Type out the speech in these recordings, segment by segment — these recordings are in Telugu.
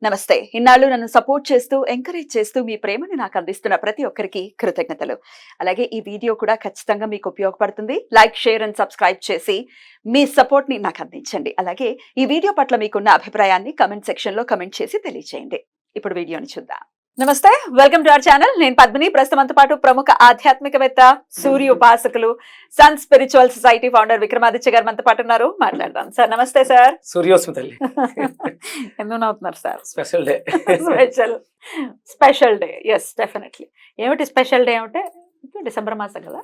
నమస్తే. ఇన్నాళ్ళు నన్ను సపోర్ట్ చేస్తూ, ఎంకరేజ్ చేస్తూ మీ ప్రేమని నాకు అందిస్తున్న ప్రతి ఒక్కరికి కృతజ్ఞతలు. అలాగే ఈ వీడియో కూడా ఖచ్చితంగా మీకు ఉపయోగపడుతుంది. లైక్, షేర్ అండ్ సబ్స్క్రైబ్ చేసి మీ సపోర్ట్‌ని నాకు అందించండి. అలాగే ఈ వీడియో పట్ల మీకున్న అభిప్రాయాన్ని కామెంట్ సెక్షన్‌లో కామెంట్ చేసి తెలియజేయండి. ఇప్పుడు వీడియోని చూద్దాం. నమస్తే, వెల్కమ్ టు అవర్ ఛానల్. నేను పద్మిని. ప్రస్తుతంతో పాటు ప్రముఖ ఆధ్యాత్మికవేత్త, సూర్య ఉపాసకులు, sun spiritual society founder Vikramaditya garu మనతో పాటు ఉన్నారు. మాట్లాడదాం. సార్ నమస్తే సార్. సూర్యోస్మి తల్లి. ఎందుకు నవ్వుతున్నారు sir? Special day. Special day. Yes, definitely. ఏమిటి స్పెషల్ డే అంటే డిసెంబర్ మాసం కదా.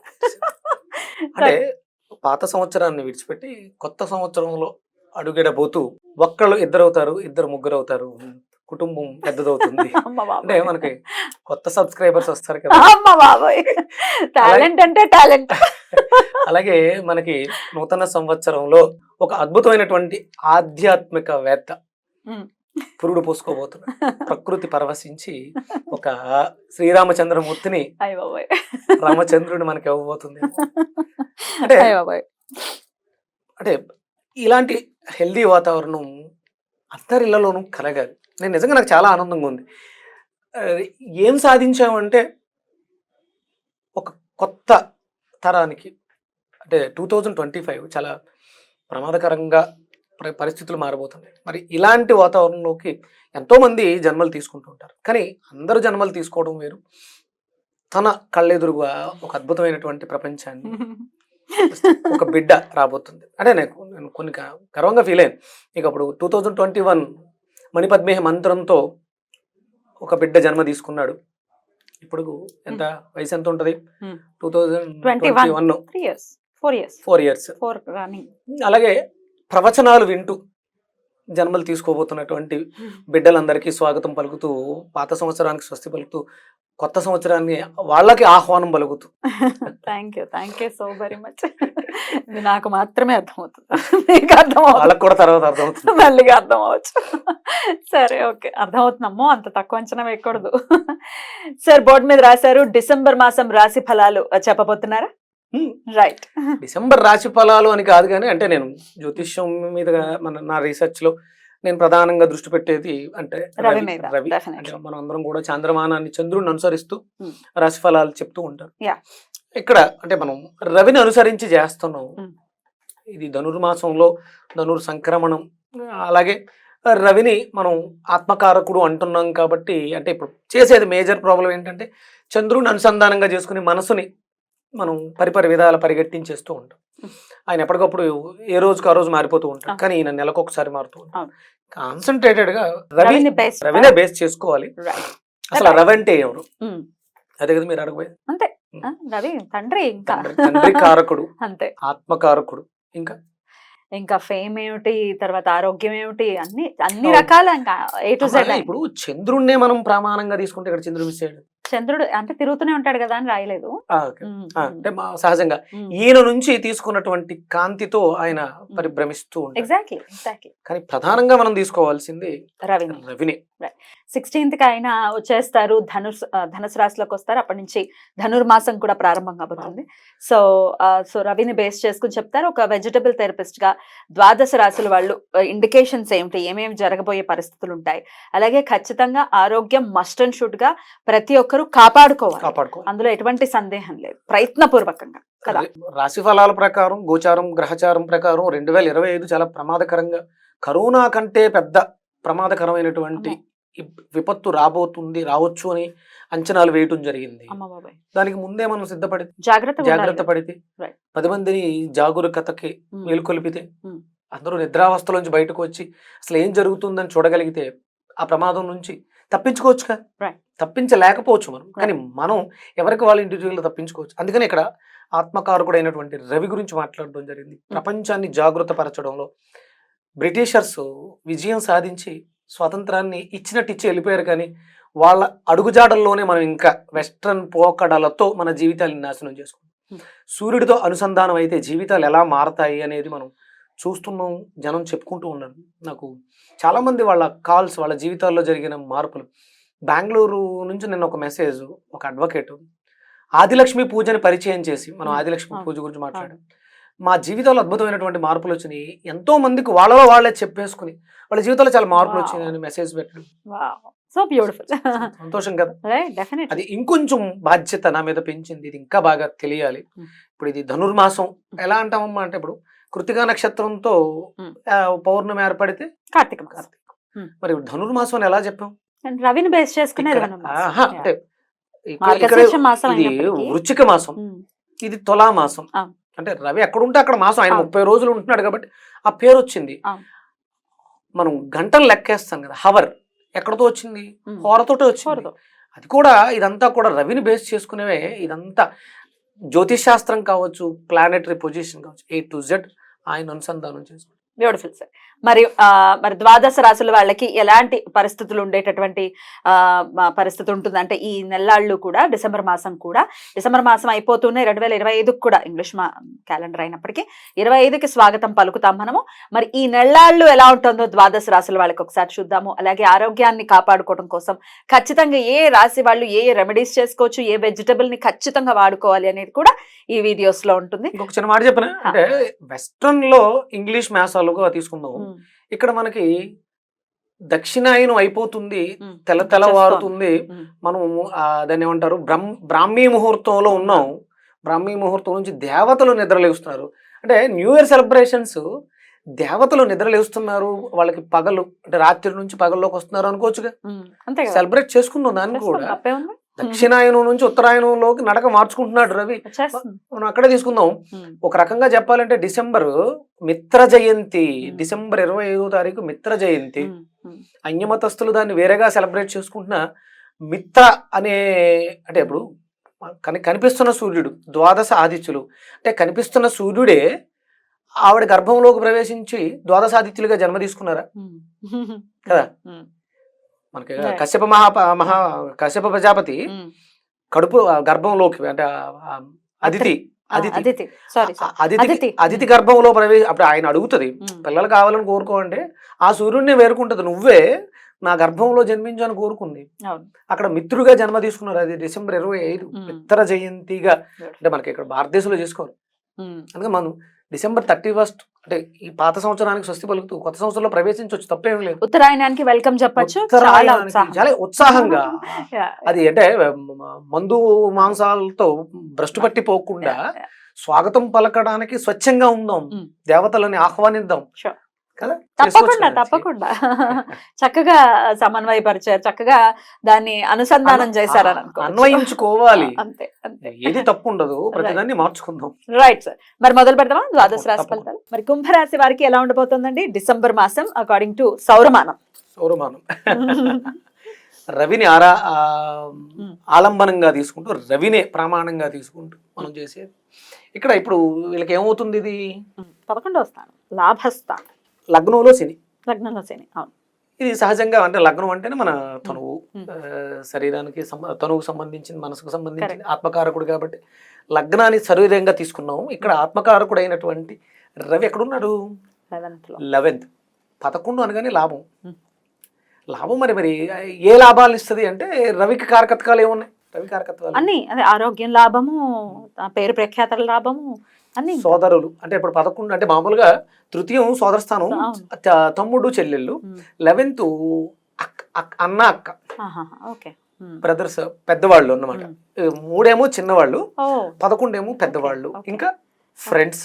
అంటే పాత సంవత్సరాన్ని విడిచిపెట్టి కొత్త సంవత్సరంలో అడుగెడబోతూ ఒక్కళ్ళు ఇద్దరు అవుతారు, ఇద్దరు ముగ్గురు అవుతారు, కుటుంబం పెద్దదవుతుంది. అంటే మనకి కొత్త సబ్స్క్రైబర్స్ వస్తారు కదా. టాలెంట్ అంటే టాలెంట్. అలాగే మనకి నూతన సంవత్సరంలో ఒక అద్భుతమైనటువంటి ఆధ్యాత్మికవేత్త పురుడు పోసుకోబోతున్నారు. ప్రకృతి పరవశించి ఒక శ్రీరామచంద్రమూర్తిని రామచంద్రుడు మనకి ఇవ్వబోతుంది. అంటే అంటే ఇలాంటి హెల్దీ వాతావరణం అందరి ఇళ్లలోనూ కలగాలి. నేను నిజంగా నాకు చాలా ఆనందంగా ఉంది. ఏం సాధించామంటే ఒక కొత్త తరానికి అంటే 2025 చాలా ప్రమాదకరంగా పరిస్థితులు మారబోతున్నాయి. మరి ఇలాంటి వాతావరణంలోకి ఎంతోమంది జన్మలు తీసుకుంటూ ఉంటారు. కానీ అందరూ జన్మలు తీసుకోవడం వేరు. తన కళ్ళెదురుగా ఒక అద్భుతమైనటువంటి ప్రపంచాన్ని ఒక బిడ్డ రాబోతుంది. అంటే నేను కొన్ని గర్వంగా ఫీల్ అయ్యాను. ఇక అప్పుడు 2021 మణిపద్మేహ మంత్రంతో ఒక బిడ్డ జన్మ తీసుకున్నాడు. ఇప్పుడు ఎంత వయసు ఎంత ఉంటుంది? 2021 4 ఇయర్స్. అలాగే ప్రవచనాలు వింటూ జన్మలు తీసుకోబోతున్నటువంటి బిడ్డలందరికీ స్వాగతం పలుకుతూ, పాత సంవత్సరానికి స్వస్తి పలుకుతూ, కొత్త సంవత్సరాన్ని వాళ్ళకి ఆహ్వానం పలుకుతూ. Thank you so very much. ఇది నాకు మాత్రమే అర్థమవుతుంది, మీకు వాళ్ళకి కూడా తర్వాత అర్థమవుతుంది, మళ్ళీగా అర్థం అవ్వచ్చు. సరే, ఓకే, అర్థమవుతుందమ్మో, అంత తక్కువ అంచనా వేయకూడదు. సార్, బోర్డు మీద రాశారు డిసెంబర్ మాసం రాశి ఫలాలు చెప్పబోతున్నారా? రైట్. డిసెంబర్ రాశి ఫలాలు అని కాదు, కానీ అంటే నేను జ్యోతిష్యం మీద నా రీసెర్చ్ లో నేను ప్రధానంగా దృష్టి పెట్టేది అంటే రవి. అంటే మనం అందరం కూడా చంద్రమానాన్ని, చంద్రుడిని అనుసరిస్తూ రాశి ఫలాలు చెప్తూ ఉంటారు. ఇక్కడ అంటే మనం రవిని అనుసరించి చేస్తున్నాం. ఇది ధనుర్మాసంలో ధనుర్ సంక్రమణం. అలాగే రవిని మనం ఆత్మకారకుడు అంటున్నాం కాబట్టి, అంటే ఇప్పుడు చేసేది మేజర్ ప్రాబ్లం ఏంటంటే చంద్రుడిని అనుసంధానంగా చేసుకుని మనసుని మనం పరిపరి విధాల పరిగెట్టించేస్తూ ఉంటాం. ఆయన ఎప్పటికప్పుడు ఏ రోజుకి ఆ రోజు మారిపోతూ ఉంటాం, కానీ ఈయన నెలకొకసారి మారుతూ ఉంటాం. కాన్సన్ట్రేటెడ్ గా రవినే బేస్ చేసుకోవాలి. అసలు రవి అంటే ఎవరు? అదే కదా మీరు అడగబోయేది. అంతే, రవి తండ్రి కారకుడు, అంతే, ఆత్మకారకుడు. ఇంకా ఫేమ్ ఏమిటి, తర్వాత ఆరోగ్యం ఏమిటి, అన్ని రకాల ఇంకా A to Z. ఇప్పుడు చంద్రుడినే మనం ప్రమాణంగా తీసుకుంటే ఇక్కడ చంద్రుడు మిస్ అయ్యాడు. చంద్రుడు అంటే తిరుగుతూనే ఉంటాడు కదా అని రాయలేదు. అంటే సహజంగా ఈయన నుంచి తీసుకున్నటువంటి కాంతితో ఆయన పరిభ్రమిస్తూ ఉంటాడు. ఎగ్జాక్ట్లీ. కానీ ప్రధానంగా మనం తీసుకోవాల్సింది రవిని. 16th కి ఆయన వచ్చేస్తారు, ధనుసు రాశిలోకి వస్తారు. అప్పటి నుంచి ధనుర్మాసం కూడా ప్రారంభం కాబోతుంది. సో రవిని బేస్ చేసుకుని చెప్తారు. ఒక వెజిటబుల్ థెరపిస్ట్ గా ద్వాదశ రాశుల వాళ్ళు ఇండికేషన్స్ ఏమిటి, ఏమేమి జరగబోయే పరిస్థితులు ఉంటాయి, అలాగే ఖచ్చితంగా ఆరోగ్యం మస్ట్ అండ్ షుడ్ గా ప్రతి ఒక్కరు కాపాడుకోవాలి. అందులో ఎటువంటి సందేహం లేదు, ప్రయత్నపూర్వకంగా కదా. రాశి ఫలాల ప్రకారం, గోచారం గ్రహచారం ప్రకారం 2025 చాలా ప్రమాదకరంగా, కరోనా కంటే పెద్ద ప్రమాదకరమైనటువంటి విపత్తు రావచ్చు అని అంచనాలు వేయటం జరిగింది. దానికి ముందే మనం సిద్ధపడితే, జాగ్రత్త పడితే, 10 మందిని జాగరూకతకి మేలుకొలిపితే, అందరూ నిద్రావస్థలోంచి బయటకు వచ్చి అసలు ఏం జరుగుతుందని చూడగలిగితే ఆ ప్రమాదం నుంచి తప్పించుకోవచ్చుగా. తప్పించలేకపోవచ్చు మనం, కానీ మనం ఎవరికి వాళ్ళు ఇండివిజువల్గా తప్పించుకోవచ్చు. అందుకని ఇక్కడ ఆత్మకారకుడు అయినటువంటి రవి గురించి మాట్లాడడం జరిగింది. ప్రపంచాన్ని జాగృత పరచడంలో బ్రిటిషర్స్ విజయం సాధించి స్వాతంత్రాన్ని ఇచ్చి వెళ్ళిపోయారు, కానీ వాళ్ళ అడుగుజాడల్లోనే మనం ఇంకా వెస్ట్రన్ పోకడలతో మన జీవితాలను నాశనం చేసుకుంటాం. సూర్యుడితో అనుసంధానం అయితే జీవితాలు ఎలా మారతాయి అనేది మనం చూస్తున్నాం, జనం చెప్పుకుంటూ ఉన్నారు. నాకు చాలామంది వాళ్ళ కాల్స్, వాళ్ళ జీవితాల్లో జరిగిన మార్పులు. బెంగళూరు నుంచి నిన్న ఒక మెసేజ్, ఒక అడ్వకేట్ ఆదిలక్ష్మి పూజని పరిచయం చేసి, మనం ఆదిలక్ష్మి పూజ గురించి మాట్లాడాం. మా జీవితంలో అద్భుతమైనటువంటి మార్పులు వచ్చినాయి, ఎంతో మందికి వాళ్ళలో వాళ్ళే చెప్పేసుకుని వాళ్ళ జీవితంలో చాలా మార్పులు Wow. వచ్చినాయి అని మెసేజ్ పెట్టడం సో బ్యూటిఫుల్. సంతోషం కదా. డెఫినెట్లీ. అది ఇంకొంచెం బాధ్యత నా మీద పెంచింది, ఇది ఇంకా బాగా తెలియాలి. Hmm. ఇప్పుడు ఇది ధనుర్మాసం ఎలా అంటామమ్మా అంటే ఇప్పుడు కృతికా నక్షత్రంతో Hmm. పౌర్ణమి ఏర్పడితే కార్తీక మాసం. కార్తీక. Hmm. మరి ధనుర్మాసం అని ఎలా చెప్పాం? And రవిని బేస్ చేసుకునే ఇక్కడ- ధనుర్మాసం. ఆహా, Yeah. అంటే ఇక్కడ మార్గశీర్ష మాసం ఇది అయినప్పటికీ. వృశ్చిక మాసం, ఉమ్, ఇది తులా మాసం. ఆ. అంటే రవి ఎక్కడ ఉంటే అక్కడ మాసం, ఆయన అవును. 30 రోజులు ఉంటున్నాడు కాబట్టి ఆ పేరు వచ్చింది. అవును. మనం గంటలు లెక్కేస్తాం కదా, హవర్ ఎక్కడతో వచ్చింది? ఉమ్. హోరతోటే వచ్చింది. కూరదు. అది కూడా ఇదంతా కూడా రవిని బేస్ చేసుకునేవే. ఇదంతా జ్యోతిష్ శాస్త్రం కావచ్చు, ప్లానెటరీ పొజిషన్ కావచ్చు, A to Z ఆయన అనుసంధానం చేసుకుంటాం. Beautiful sir. మరి మరి ద్వాదశ రాశుల వాళ్ళకి ఎలాంటి పరిస్థితులు ఉండేటటువంటి పరిస్థితి ఉంటుంది అంటే ఈ నెల్లాళ్ళు కూడా డిసెంబర్ మాసం అయిపోతూనే 2025 కూడా ఇంగ్లీష్ క్యాలెండర్ అయినప్పటికీ 25కి స్వాగతం పలుకుతాం మనము. మరి ఈ నెల్లాళ్ళు ఎలా ఉంటుందో ద్వాదశ రాశుల వాళ్ళకి ఒకసారి చూద్దాము. అలాగే ఆరోగ్యాన్ని కాపాడుకోవడం కోసం ఖచ్చితంగా ఏ రాశి వాళ్ళు ఏ రెమెడీస్ చేసుకోవచ్చు, ఏ వెజిటబుల్ ని ఖచ్చితంగా వాడుకోవాలి అనేది కూడా ఈ వీడియోస్ లో ఉంటుంది. ఇంకొక చిన్న మాట చెప్పిన అంటే వెస్ట్రన్ లో ఇంగ్లీష్ మ్యాసాలుగా తీసుకుందాం. ఇక్కడ మనకి దక్షిణాయనం అయిపోతుంది, తెల్లవారుతుంది, మనం దాన్ని ఏమంటారు బ్రాహ్మీ ముహూర్తంలో ఉన్నాం. బ్రాహ్మీ ముహూర్తం నుంచి దేవతలు నిద్రలేస్తున్నారు. అంటే న్యూ ఇయర్ సెలబ్రేషన్స్ దేవతలు నిద్రలేస్తున్నారు, వాళ్ళకి పగలు అంటే రాత్రి నుంచి పగల్లోకి వస్తున్నారు అనుకోవచ్చుగా. సెలబ్రేట్ చేసుకుందాం దాన్ని కూడా. దక్షిణాయనం నుంచి ఉత్తరాయణంలోకి నడక మార్చుకుంటున్నాడు రవి. మనం అక్కడే తీసుకుందాం. ఒక రకంగా చెప్పాలంటే డిసెంబర్ మిత్ర జయంతి, డిసెంబర్ 25వ తారీఖు మిత్ర జయంతి. అన్యమతస్తులు దాన్ని వేరేగా సెలబ్రేట్ చేసుకుంటున్న మిత్ర అనే అంటే ఇప్పుడు కనిపిస్తున్న సూర్యుడు ద్వాదశ ఆదిత్యులు అంటే కనిపిస్తున్న సూర్యుడే ఆవిడ గర్భంలోకి ప్రవేశించి ద్వాదశాదిత్యులుగా జన్మ తీసుకున్నారా కదా. మనకి కశ్యప ప్రజాపతి కడుపు గర్భంలోకి అంటే అదితి గర్భంలో అప్పుడు ఆయన అడుగుతుంది, పిల్లలు కావాలని కోరుకోండి, ఆ సూర్యుడిని వేరుకుంటది, నువ్వే నా గర్భంలో జన్మించని కోరుకుంది. అక్కడ మిత్రుగా జన్మ తీసుకున్నారు. అది డిసెంబర్ 25 మిత్ర జయంతిగా అంటే మనకి ఇక్కడ భారతదేశంలో చేసుకోరు. అందుకే మనం డిసెంబర్ 31 అంటే ఈ పాత సంవత్సరానికి స్వస్తి పలుకుతూ కొత్త సంవత్సరంలో ప్రవేశించవచ్చు, తప్పేం లేదు. ఉత్తరాయణానికి వెల్కమ్ చెప్పచ్చు, చాలా ఉత్సాహంగా. అది అంటే మందు మాంసాలతో భ్రష్టు పట్టిపోకుండా స్వాగతం పలకడానికి స్వచ్ఛంగా ఉందాం, దేవతలని ఆహ్వానిద్దాం కదా. తప్పకుండా చక్కగా సమన్వయపరిచారు, చక్కగా దాన్ని అనుసంధానం చేశారని అన్వయించుకోవాలి. అంతే, ఏది తప్పు ఉండదు, ప్రతిదాన్ని మార్చుకుందాం. Right sir. మరి మొదలు పెడదామా ద్వాదశ రాశి ఫలితాలు? మరి కుంభరాశి వారికి ఎలా ఉండబోతుందండి డిసెంబర్ మాసం అకార్డింగ్ టు సౌరమానం? రవిని ఆలంబనంగా తీసుకుంటూ, రవినే ప్రమాణంగా తీసుకుంటూ మనం చేసేది. ఇక్కడ ఇప్పుడు వీళ్ళకి ఏమవుతుంది, ఇది 11వ స్థానం, లాభస్థానం, లగ్నంలో శని. అవును. ఇది సహజంగా అంటే లగ్నం అంటేనే మన తనువు, శరీరానికి తనువుకు సంబంధించింది, మనసుకు సంబంధించింది, ఆత్మకారకుడు కాబట్టి లగ్నాన్ని శరీరంగా తీసుకున్నాము. ఇక్కడ ఆత్మకారకుడు అయినటువంటి రవి ఎక్కడున్నాడు? 11th. 11 అనగానే లాభం. మరి ఏ లాభాలు ఇస్తుంది అంటే రవికి కారకత్వాలు ఏమున్నాయి? రవి కారకత్వాలు అన్ని అదే ఆరోగ్యం లాభము, పేరు ప్రఖ్యాతల లాభము, అన్ని సోదరులు. అంటే ఇప్పుడు 11 అంటే మామూలుగా తృతీయం సోదరస్థానం, తమ్ముడు చెల్లెళ్ళు, 11th అన్న అక్క, బ్రదర్స్ పెద్దవాళ్ళు అన్నమాట. 3 చిన్నవాళ్ళు, 11 పెద్దవాళ్ళు, ఇంకా ఫ్రెండ్స్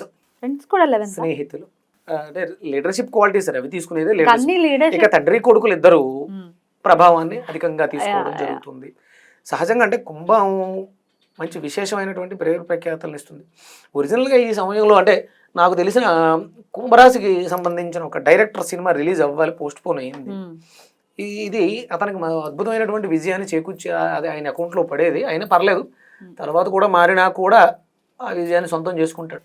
కూడా స్నేహితులు. అంటే లీడర్షిప్ క్వాలిటీస్ అవి తీసుకునేది. ఇక తండ్రి కొడుకులు ఇద్దరు ప్రభావాన్ని అధికంగా తీసుకోవడం జరుగుతుంది. సహజంగా అంటే కుంభం మంచి విశేషమైనటువంటి పేరు ప్రఖ్యాతలను ఇస్తుంది. ఒరిజినల్గా ఈ సమయంలో అంటే నాకు తెలిసిన కుంభరాశికి సంబంధించిన ఒక డైరెక్టర్ సినిమా రిలీజ్ అవ్వాలి, పోస్ట్ పోన్ అయింది. ఇది అతనికి అద్భుతమైనటువంటి విజయాన్ని చేకూర్చి అది ఆయన అకౌంట్లో పడేది. అయినా పర్లేదు, తర్వాత కూడా మారినా కూడా ఆ విజయాన్ని సొంతం చేసుకుంటాడు.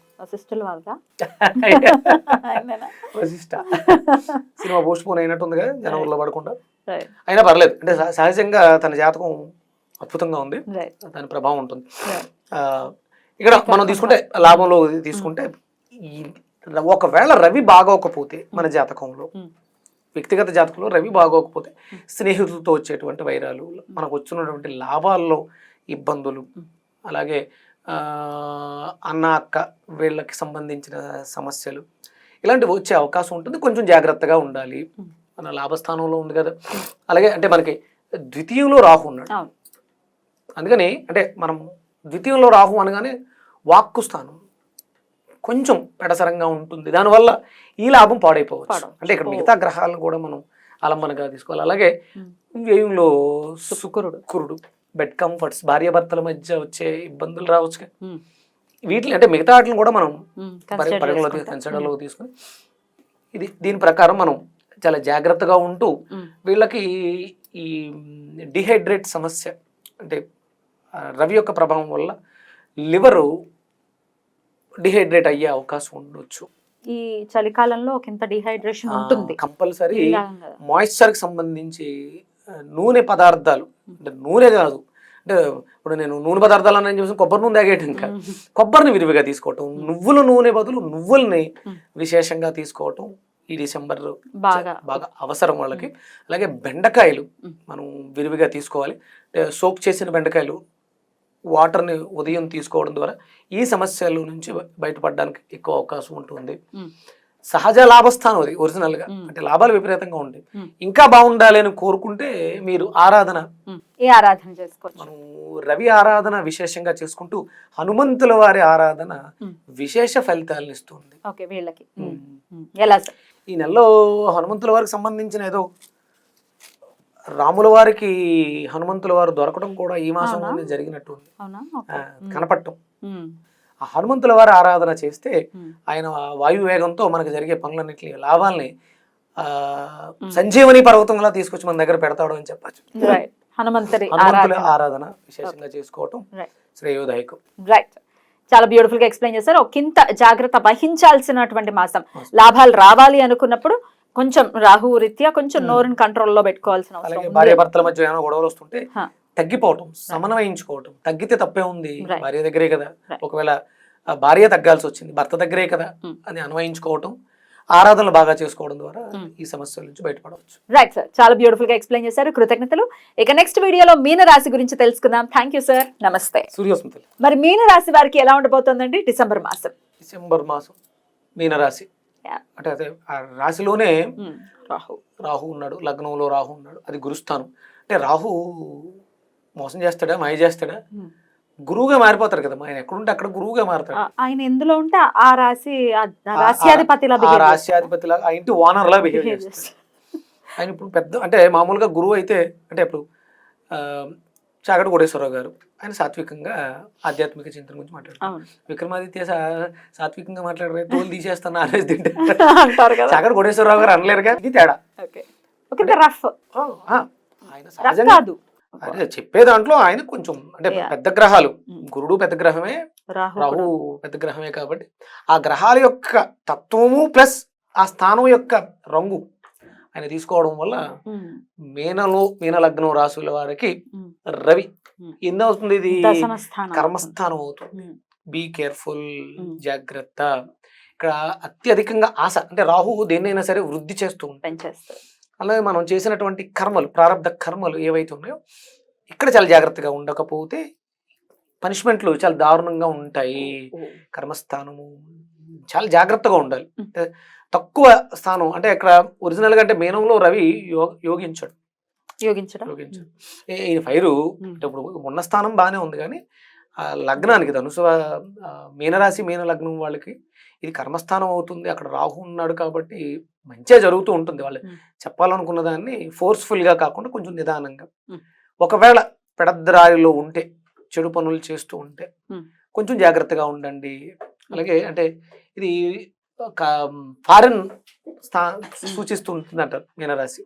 సినిమా పోస్ట్ పోన్ అయినట్టుంది కదా, జనవరిలో పడకుండా. అయినా పర్లేదు, అంటే సహజంగా తన జాతకం అద్భుతంగా ఉంది, దాని ప్రభావం ఉంటుంది. ఇక్కడ మనం తీసుకుంటే లాభంలో తీసుకుంటే ఒకవేళ రవి బాగోకపోతే మన జాతకంలో, వ్యక్తిగత జాతకంలో రవి బాగోకపోతే స్నేహితులతో వచ్చేటువంటి వైరాలు, మనకు వచ్చినటువంటి లాభాల్లో ఇబ్బందులు, అలాగే అన్న అక్క వీళ్ళకి సంబంధించిన సమస్యలు ఇలాంటివి వచ్చే అవకాశం ఉంటుంది. కొంచెం జాగ్రత్తగా ఉండాలి. మన లాభస్థానంలో ఉంది కదా, అలాగే అంటే మనకి ద్వితీయంలో రాహు ఉన్నాడు. అందుకని అంటే మనం ద్వితీయంలో రాహు అనగానే వాక్కు స్థానం కొంచెం పెడసరంగా ఉంటుంది. దానివల్ల ఈ లాభం పాడైపోవచ్చు. అంటే ఇక్కడ మిగతా గ్రహాలను కూడా మనం ఆలంబనగా తీసుకోవాలి. అలాగే వ్యయంలో కురుడు, బెడ్ కంఫర్ట్స్, భార్యాభర్తల మధ్య వచ్చే ఇబ్బందులు రావచ్చు. వీటిని అంటే మిగతా వాటిని కూడా మనం పరిగణలో తీసుకుని దీని ప్రకారం మనం చాలా జాగ్రత్తగా ఉంటూ వీళ్ళకి ఈ డిహైడ్రేట్ సమస్య అంటే రవి యొక్క ప్రభావం వల్ల లివరు డిహైడ్రేట్ అయ్యే అవకాశం ఉండొచ్చు. ఈ చలికాలంలో ఒకంత డిహైడ్రేషన్ ఉంటుంది. కంపల్సరీ మాయిశ్చర్ కి సంబంధించి నూనె పదార్థాలు, అంటే నూనె కాదు, అంటే ఇప్పుడు నేను నూనె పదార్థాలు అని చెప్పేసి కొబ్బరి నూనె తాగేయటం ఇంకా, కొబ్బరిని విరివిగా తీసుకోవటం, నువ్వుల నూనె బదులు నువ్వుల్ని విశేషంగా తీసుకోవటం ఈ డిసెంబర్ బాగా అవసరం వాళ్ళకి. అలాగే బెండకాయలు మనం విరివిగా తీసుకోవాలి. సోక్ చేసిన బెండకాయలు వాటర్ని ఉదయం తీసుకోవడం ద్వారా ఈ సమస్యల నుంచి బయటపడడానికి ఎక్కువ అవకాశం ఉంటుంది. సహజ లాభస్థానం అది ఒరిజినల్ గా, అంటే లాభాలు విపరీతంగా ఉంటాయి. ఇంకా బాగుండాలి అని కోరుకుంటే మీరు ఆరాధన చేసుకోవచ్చు. మనం రవి ఆరాధన విశేషంగా చేసుకుంటూ హనుమంతుల వారి ఆరాధన విశేష ఫలితాలను ఇస్తుంది. ఈ నెలలో హనుమంతుల వారికి సంబంధించిన ఏదో రాముల వారికి హనుమంతుల వారు దొరకడం కూడా ఈ మాసంలోనే జరిగినట్టు కనపడటం. ఆ హనుమంతుల వారి ఆరాధన చేస్తే ఆయన వాయువేగంతో మనకు జరిగే పనులన్నింటినీ లాభాలని సంజీవని పర్వతంలా తీసుకొచ్చి మన దగ్గర పెడతాడు అని చెప్పచ్చు. హనుమంతుల ఆరాధన విశేషంగా చేసుకోవటం శ్రేయోదాయకం. రైట్, చాలా బ్యూటిఫుల్ గా ఎక్స్ప్లెయిన్ చేశారు. ఒకంత జాగ్రత్త వహించాల్సినటువంటి మాసం. లాభాలు రావాలి అనుకున్నప్పుడు కొంచెం రాహు రీత్యా కొంచెం నోరుని కంట్రోల్లో పెట్టుకోవాల్సిన అవసరం. భార్య భర్తల మధ్య ఏమైనా గొడవలు వస్తుంటే తగ్గిపోవటం, సమన్వయించుకోవటం. తగ్గితే తప్పే ఉంది, భార్య దగ్గరే కదా. ఒకవేళ భార్య తగ్గాల్సి వచ్చింది, భర్త దగ్గరే కదా అని అన్వయించుకోవటం, ఆరాధనలు బాగా చేసుకోవడం ద్వారా ఈ సమస్యల నుంచి బయటపడవచ్చు. రైట్ సార్, చాలా బ్యూటిఫుల్ గా ఎక్స్ప్లెయిన్ చేశారు. కృతజ్ఞతలు. ఇక నెక్స్ట్ వీడియోలో మీన రాశి గురించి తెలుసుకుందాం. థ్యాంక్ యూ సార్, నమస్తే. సూర్యోస్మితలు. మరి మీన రాశి వారికి ఎలా ఉండబోతోందండి డిసెంబర్ మాసం? డిసెంబర్ మాసం మీన రాశి అంటే అదే ఆ రాశిలోనే రాహు ఉన్నాడు, లగ్నంలో రాహు ఉన్నాడు. అది గురుస్థానం. అంటే రాహు మోసం చేస్తాడా, మాయ చేస్తాడా? గురువుగా మారిపోతారు కదా, ఆయన ఎక్కడుంటే అక్కడ గురువుగా మారుతాడు. ఆయన ఎందులో ఉంటే ఆ రాశ్యాధిపతిలా, ఆ ఇంటి ఓనర్ లా బిహేవ్ చేస్తాడు. ఆయన ఇప్పుడు పెద్ద అంటే మామూలుగా గురువు అయితే అంటే ఇప్పుడు చాగంటి కోటేశ్వరరావు గారు ఆయన సాత్వికంగా ఆధ్యాత్మిక చింతన గురించి మాట్లాడారు. విక్రమాదిత్య సాత్వికంగా మాట్లాడారు, తోలు తీసేస్తాను ఆరేసి తింటే చాగంటి కోటేశ్వరరావు గారు అనలేరుగా. ఇది తేడా. ఆయన సహజంగా అదే చెప్పే దాంట్లో ఆయన కొంచెం అంటే పెద్ద గ్రహాలు, గురుడు పెద్ద గ్రహమే, రాహు పెద్ద గ్రహమే కాబట్టి ఆ గ్రహాల యొక్క తత్వము ప్లస్ ఆ స్థానం యొక్క రంగు ఆయన తీసుకోవడం వల్ల మీన లగ్నం రాశుల వారికి రవి ఎన్ని అవుతుంది, ఇది కర్మస్థానం అవుతుంది. బీ కేర్ఫుల్, జాగ్రత్త. ఇక్కడ అత్యధికంగా ఆశ, అంటే రాహు దేన్నైనా సరే వృద్ధి చేస్తూ ఉంటాయి. అలాగే మనం చేసినటువంటి కర్మలు, ప్రారంభ కర్మలు ఏవైతే ఉన్నాయో ఇక్కడ చాలా జాగ్రత్తగా ఉండకపోతే పనిష్మెంట్లు చాలా దారుణంగా ఉంటాయి. కర్మస్థానము చాలా జాగ్రత్తగా ఉండాలి. తక్కువ స్థానం అంటే ఇక్కడ ఒరిజినల్ గా అంటే మీనంలో రవి యోగించాడు. ఈ ఫైరు అంటే ఇప్పుడు ఉన్న స్థానం బాగానే ఉంది, కానీ ఆ లగ్నానికి ధనుసు మీనరాశి మీన లగ్నం వాళ్ళకి ఇది కర్మస్థానం అవుతుంది. అక్కడ రాహు ఉన్నాడు కాబట్టి మంచిగా జరుగుతూ ఉంటుంది. వాళ్ళు చెప్పాలనుకున్న దాన్ని ఫోర్స్ఫుల్ గా కాకుండా కొంచెం నిదానంగా. ఒకవేళ పెడద్రారిలో ఉంటే, చెడు పనులు చేస్తూ ఉంటే కొంచెం జాగ్రత్తగా ఉండండి. అలాగే అంటే ఇది ఒక ఫారెన్ సూచిస్తూ ఉంటుంది అంటారు మీనరాశి.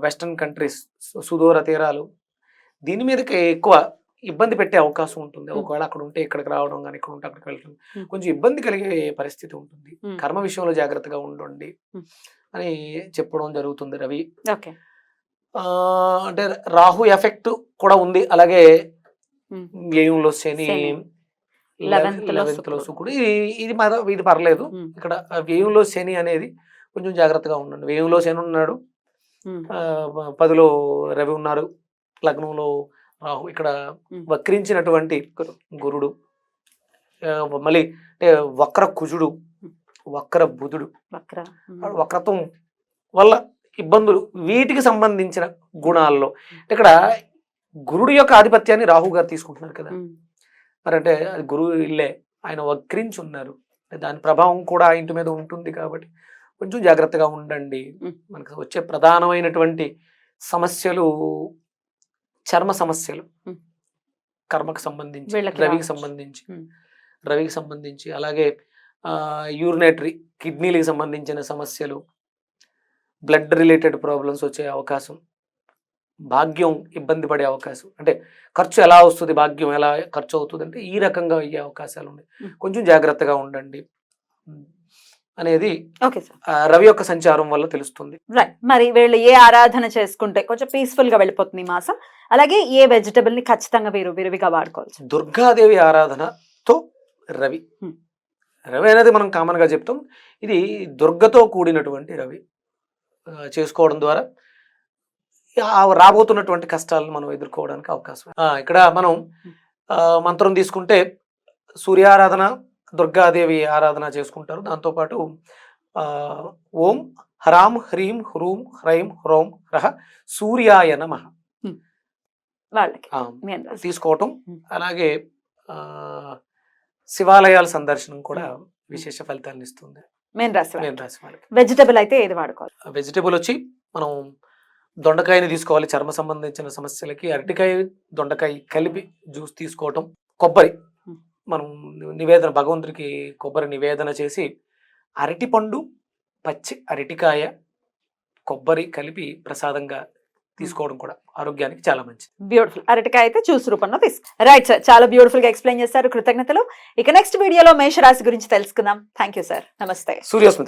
వెస్టర్న్ కంట్రీస్, సుదూర తీరాలు, దీని మీదకి ఎక్కువ ఇబ్బంది పెట్టే అవకాశం ఉంటుంది. ఒకవేళ అక్కడ ఉంటే ఇక్కడికి రావడం కానీ, ఇక్కడ ఉంటే అక్కడికి వెళ్ళడం కొంచెం ఇబ్బంది కలిగే పరిస్థితి ఉంటుంది. కర్మ విషయంలో జాగ్రత్తగా ఉండండి అని చెప్పడం జరుగుతుంది రవి. అంటే రాహు ఎఫెక్ట్ కూడా ఉంది. అలాగే వ్యయంలో శని, 11th లో శుక్రుడు. ఇది పర్లేదు. ఇక్కడ వ్యయంలో శని అనేది కొంచెం జాగ్రత్తగా ఉండండి. వ్యయంలో శని ఉన్నాడు, 10లో రవి ఉన్నారు, లగ్నంలో రాహు ఇక్కడ ఉమ్. వక్రించినటువంటి గురుడు, మళ్ళీ అంటే వక్ర కుజుడు, వక్ర బుధుడు, వక్ర వక్రత్వం వల్ల ఇబ్బందులు, వీటికి సంబంధించిన గుణాల్లో ఇక్కడ గురుడు యొక్క ఆధిపత్యాన్ని రాహు గారు తీసుకుంటున్నారు కదా. మరి అంటే అది గురువు ఇల్లే, ఆయన వక్రించి ఉన్నారు, దాని ప్రభావం కూడా ఆ ఇంటి మీద ఉంటుంది కాబట్టి కొంచెం జాగ్రత్తగా ఉండండి. మనకు వచ్చే ప్రధానమైనటువంటి సమస్యలు చర్మ సమస్యలు, కర్మకు సంబంధించి, వీళ్ళకి రవికి రావచ్చు. సంబంధించి, రవికి సంబంధించి, అలాగే యూరినేటరీ కిడ్నీలకు సంబంధించిన సమస్యలు, బ్లడ్ రిలేటెడ్ ప్రాబ్లమ్స్ వచ్చే అవకాశం, భాగ్యం ఇబ్బంది పడే అవకాశం, అంటే ఖర్చు ఎలా వస్తుంది, భాగ్యం ఎలా ఖర్చు అవుతుంది అంటే ఈ రకంగా అయ్యే అవకాశాలు ఉన్నాయి. కొంచెం జాగ్రత్తగా ఉండండి అనేది ఓకే సార్. రవి యొక్క సంచారం వల్ల తెలుస్తుంది. రైట్. మరి వీళ్ళు ఏ ఆరాధన చేసుకుంటే కొంచెం పీస్ఫుల్ గా వెళ్ళిపోతుంది ఈ మాసం, అలాగే ఏ వెజిటబుల్ ని ఖచ్చితంగా వీరు విరివిగా వాడుకోవచ్చు? దుర్గాదేవి ఆరాధనతో రవి, రవి అనేది మనం కామన్ గా చెప్తాం, ఇది దుర్గతో కూడినటువంటి రవి చేసుకోవడం ద్వారా రాబోతున్నటువంటి కష్టాలను మనం ఎదుర్కోవడానికి అవకాశం. ఇక్కడ మనం మంత్రం తీసుకుంటే సూర్యారాధన, దుర్గాదేవి ఆరాధన చేసుకుంటారు. దాంతోపాటు ఓం హ్రాం హ్రీం హ్రూం హ్రైం హ్రోం రహ సూర్యాయ నమః వాళ్ళకి తీసుకోవటం, అలాగే శివాలయాల సందర్శనం కూడా విశేష ఫలితాలను ఇస్తుంది. మెయిన్ రాశి వాళ్ళకి వెజిటబుల్ అయితే ఏది వాడుకోవాలి? వెజిటబుల్ వచ్చి మనం దొండకాయని తీసుకోవాలి చర్మ సంబంధించిన సమస్యలకి, అరటికాయ దొండకాయ కలిపి జ్యూస్ తీసుకోవటం, కొబ్బరి మనం నివేదన భగవంతుడికి కొబ్బరి నివేదన చేసి అరటిపండు, పచ్చి అరటికాయ, కొబ్బరి కలిపి ప్రసాదంగా తీసుకోవడం కూడా ఆరోగ్యానికి చాలా మంచిది. బ్యూటిఫుల్. అరటికాయ అయితే జ్యూస్ రూపంలో రైట్ సార్, చాలా బ్యూటిఫుల్ గా ఎక్స్ప్లెయిన్ చేశారు, కృతజ్ఞతలు. ఇక నెక్స్ట్ వీడియోలో మేషరాశి గురించి తెలుసుకుందాం. థ్యాంక్ యూ సార్, నమస్తే. సూర్యోస్మిత.